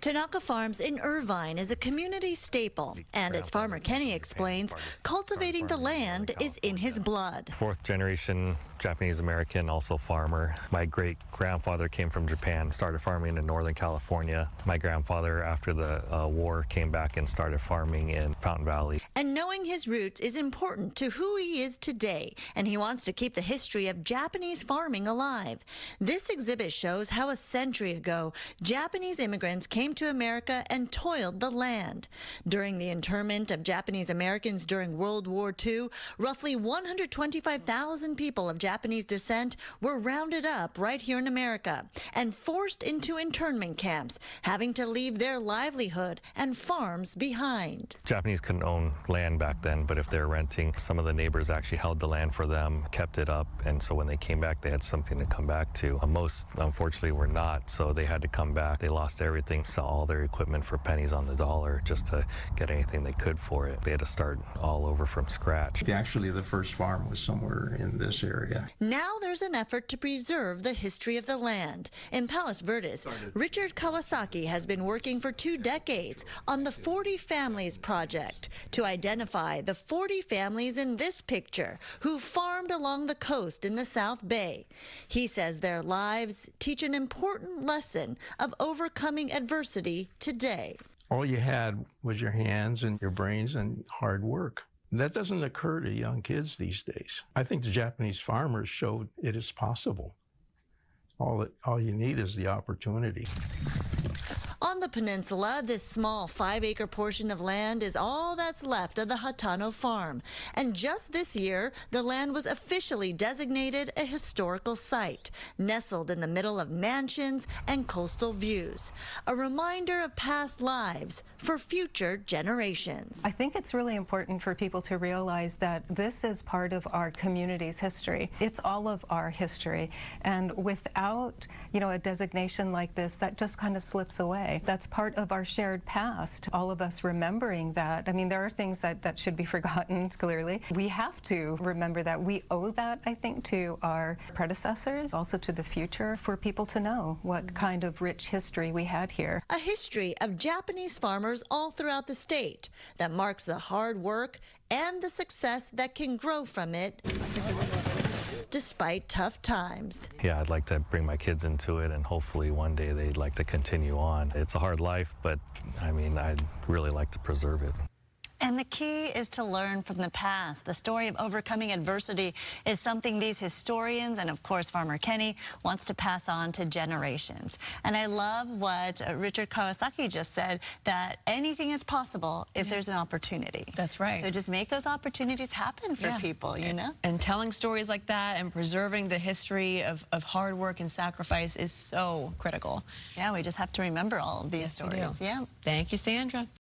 Tanaka Farms in Irvine is a community staple, and as farmer Kenny explains, cultivating the land is in his blood. Fourth generation Japanese American, also farmer. My great grandfather came from Japan, started farming in Northern California. My grandfather, after the war, came back and started farming in Fountain Valley. And knowing his roots is important to who he is today, and he wants to keep the history of Japanese farming alive. This exhibit shows how a century ago, Japanese immigrants came to America and toiled the land. During the internment of Japanese Americans during World War II, roughly 125,000 people of Japanese descent were rounded up right here in America and forced into internment camps, having to leave their livelihood and farms behind. Japanese couldn't own land back then, but if they're renting, some of the neighbors actually held the land for them, kept it up, and so when they came back, they had something to come back to. Most, unfortunately, were not, so they had to come back. They lost everything, sell all their equipment for pennies on the dollar just to get anything they could for it. They had to start all over from scratch. Actually, the first farm was somewhere in this area. Now there's an effort to preserve the history of the land. In Palos Verdes, Richard Kawasaki has been working for 2 decades on the 40 Families Project to identify the 40 families in this picture who farmed along the coast in the South Bay. He says their lives teach an important lesson of overcoming adversity today. All you had was your hands and your brains and hard work. That doesn't occur to young kids these days. I think the Japanese farmers showed it is possible. All you need is the opportunity. On the peninsula, this small 5-acre portion of land is all that's left of the Hatano farm. And just this year, the land was officially designated a historical site, nestled in the middle of mansions and coastal views. A reminder of past lives for future generations. I think it's really important for people to realize that this is part of our community's history. It's all of our history. And without, a designation like this, that just kind of slips away. That's part of our shared past, all of us remembering that. I mean, there are things that should be forgotten, clearly. We have to remember that. We owe that, I think, to our predecessors, also to the future, for people to know what kind of rich history we had here. A history of Japanese farmers all throughout the state that marks the hard work and the success that can grow from it despite tough times. Yeah, I'd like to bring my kids into it, and hopefully one day they'd like to continue on. It's a hard life, but I mean, I'd really like to preserve it. And the key is to learn from the past. The story of overcoming adversity is something these historians, and of course Farmer Kenny, wants to pass on to generations. And I love what Richard Kawasaki just said, that anything is possible if there's an opportunity. That's right. So just make those opportunities happen for people, you know? And telling stories like that and preserving the history of hard work and sacrifice is so critical. Yeah, we just have to remember all of these stories. Yeah. Thank you, Sandra.